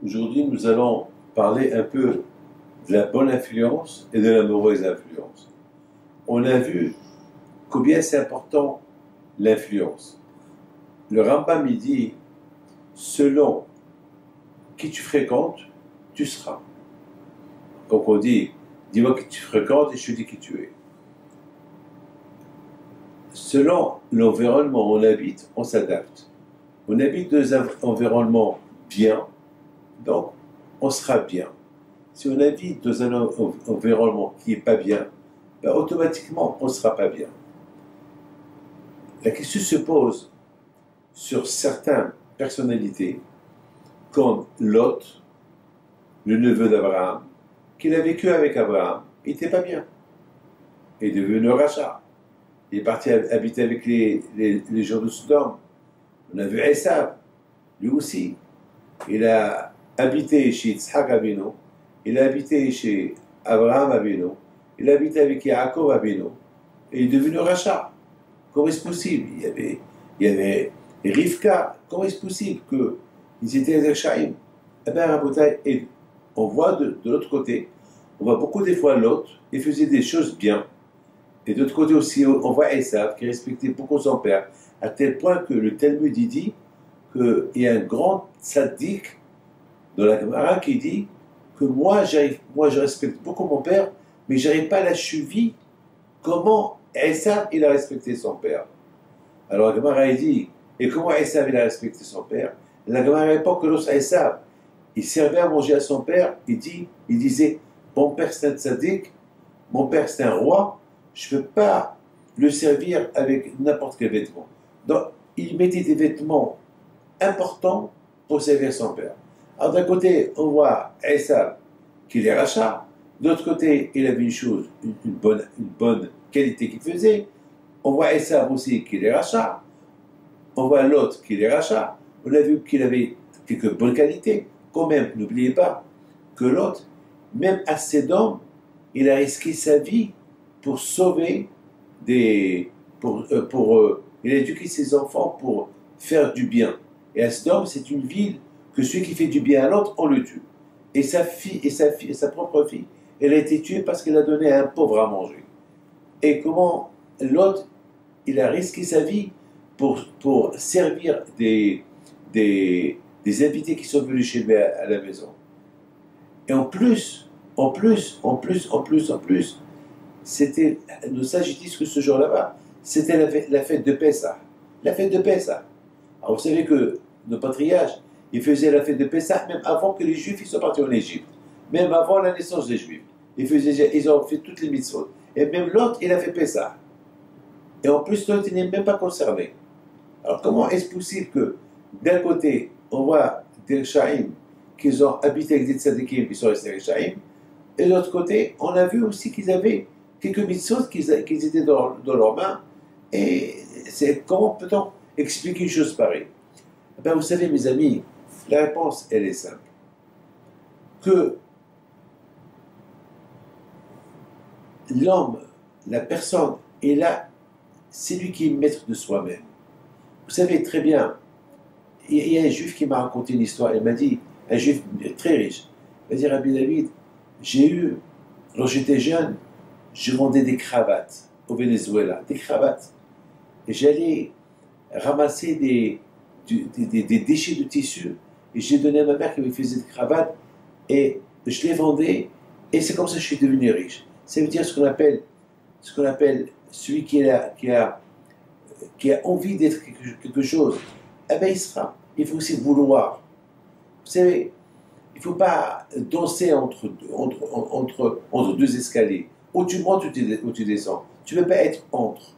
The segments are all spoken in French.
Aujourd'hui, nous allons parler un peu de la bonne influence et de la mauvaise influence. On a vu combien c'est important l'influence. Le Rambam il dit, selon qui tu fréquentes, tu seras. Donc on dit, dis-moi qui tu fréquentes et je te dis qui tu es. Selon l'environnement où on habite, on s'adapte. On habite dans un environnement bien, donc on sera bien. Si on habite dans un environnement qui n'est pas bien, ben automatiquement on ne sera pas bien. La question se pose sur certaines personnalités, comme Lot, le neveu d'Abraham, qu'il a vécu avec Abraham, il n'était pas bien. Il est devenu rachat. Il est parti habiter avec les gens de Sodome. On a vu Esav, lui aussi. Il a habité chez Yitzhak Avinu, il a habité chez Abraham Avinu, il a habité avec Yaakov Avinu, et il est devenu rachat. Comment est-ce possible? Il y avait Rivka. Comment est-ce possible qu'ils étaient des Rechaim? Eh bien, on voit de l'autre côté, on voit beaucoup des fois l'autre, il faisait des choses bien. Et de l'autre côté aussi, on voit Esav qui respectait beaucoup son père, à tel point que le Talmud dit qu'il y a un grand tzaddik dans la Gemara qui dit que moi je respecte beaucoup mon père, mais je n'arrive pas à la cheville comment Esav il a respecté son père. Alors la Gemara dit, et comment Esav il a respecté son père? La Gemara répond que l'autre Esav, il servait à manger à son père, il disait, mon père c'est un tzaddik, mon père c'est un roi, je ne peux pas le servir avec n'importe quel vêtement. Donc, il mettait des vêtements importants pour servir son père. Alors, d'un côté, on voit Esav qu'il est rachat. De l'autre côté, il avait une chose, une bonne qualité qu'il faisait. On voit Esav aussi qu'il est rachat. On voit l'autre qu'il est rachat. On a vu qu'il avait quelques bonnes qualités. Quand même, n'oubliez pas que l'autre, même à Sédom, il a risqué sa vie pour sauver il a éduqué ses enfants pour faire du bien. Et à Sédom, c'est une ville que celui qui fait du bien à l'autre, on le tue. Et sa propre fille, elle a été tuée parce qu'elle a donné à un pauvre à manger. Et comment l'autre, il a risqué sa vie pour servir des invités qui sont venus chez lui à la maison. Et en plus, c'était, nos sages disent que ce jour-là, c'était la fête de Pessah. La fête de Pessah. Alors vous savez que nos patriarches, ils faisaient la fête de Pessah même avant que les Juifs ils soient partis en Égypte. Même avant la naissance des Juifs. Ils ont fait toutes les mitzvot. Et même l'autre, il a fait Pessah. Et en plus, l'autre, il n'est même pas concerné. Alors comment est-ce possible que, d'un côté, on voit des Rechaim qui ont habité avec des tzadikim qui sont restés Rechaim, et de l'autre côté, on a vu aussi qu'ils avaient quelques mitzvot qu'ils étaient dans leurs mains. Et comment peut-on expliquer une chose pareille? Ben, vous savez, mes amis, la réponse, elle est simple. Que l'homme, la personne, est là, c'est lui qui est maître de soi-même. Vous savez très bien, il y a un juif qui m'a raconté une histoire, il m'a dit, un juif très riche, il m'a dit, Rabbi David, quand j'étais jeune, je vendais des cravates au Venezuela, des cravates. Et j'allais ramasser des déchets de tissu, et j'ai donné à ma mère qui me faisait des cravates, et je les vendais, et c'est comme ça que je suis devenu riche. Ça veut dire ce qu'on appelle celui qui a envie d'être quelque chose, eh bien il sera. Il faut aussi vouloir. Vous savez, il ne faut pas danser entre deux escaliers. Ou tu montes ou tu descends. Tu ne peux pas être entre.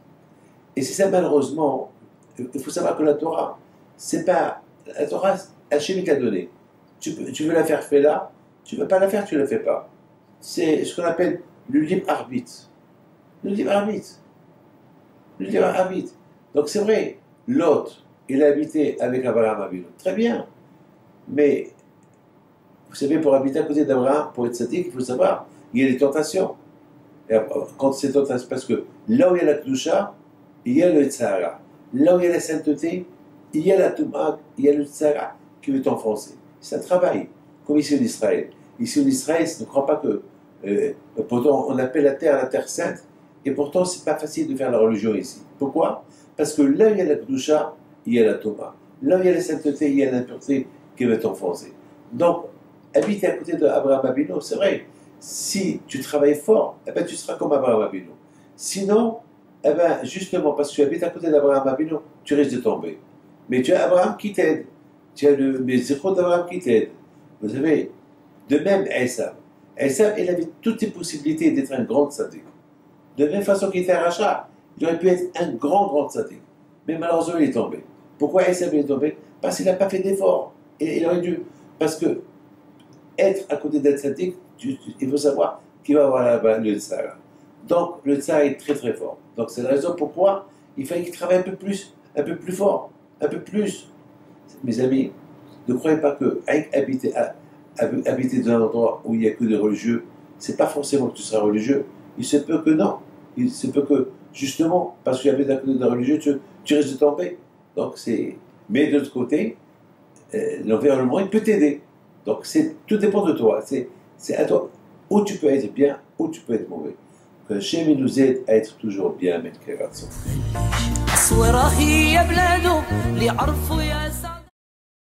Et c'est ça, malheureusement, il faut savoir que la Torah, c'est pas. La Torah, Hachem t'a donné. Tu veux la faire, fais-la. Tu ne veux pas la faire, tu ne la fais pas. C'est ce qu'on appelle le libre arbitre. Le libre arbitre. Le libre arbitre. Donc c'est vrai, Lot, il a habité avec Abraham Avinu. Très bien. Mais, vous savez, pour habiter à côté d'Abraham, pour être sadique, il faut savoir, il y a des tentations. Et quand c'est tentation, parce que là où il y a la Kedusha, il y a le Tzara. Là où il y a la sainteté, il y a la Touma, il y a le Tzara. qui veut t'enfoncer. C'est un travail, comme ici en Israël. Ici en Israël, ne crois pas que... pourtant, on appelle la terre sainte, et pourtant, c'est pas facile de faire la religion ici. Pourquoi? Parce que là où il y a la Kedusha, il y a la Toma. Là où il y a la sainteté, il y a l'impureté qui veut t'enfoncer. Donc, habiter à côté d'Abraham Avinu, c'est vrai. Si tu travailles fort, eh ben, tu seras comme Abraham Avinu. Sinon, eh ben, justement, parce que tu habites à côté d'Abraham Avinu, tu risques de tomber. Mais tu as Abraham qui t'aide. Tu as le Zéro d'Abraham qui t'aide. Vous savez, de même, Esav. Esav, il avait toutes les possibilités d'être un grand tzaddik. De la même façon qu'il était un rachat, il aurait pu être un grand tzaddik. Mais malheureusement, il est tombé. Pourquoi Esav est tombé? Parce qu'il n'a pas fait d'effort. Et il aurait dû. Parce que être à côté d'un tzaddik, il faut savoir qu'il va avoir le tsar. Donc, le tsar est très très fort. Donc, c'est la raison pourquoi il fallait qu'il travaille un peu plus fort, un peu plus. Mes amis, ne croyez pas que habiter dans un endroit où il n'y a que des religieux, c'est pas forcément que tu seras religieux. Il se peut que non. Il se peut que, justement, parce que tu habites à côté d'un religieux, tu risques de tomber. Donc, c'est... Mais de l'autre côté, l'environnement, il peut t'aider. Donc, tout dépend de toi. C'est à toi. Où tu peux être bien, où tu peux être mauvais. Que Hachem nous aide à être toujours bien, mes frères.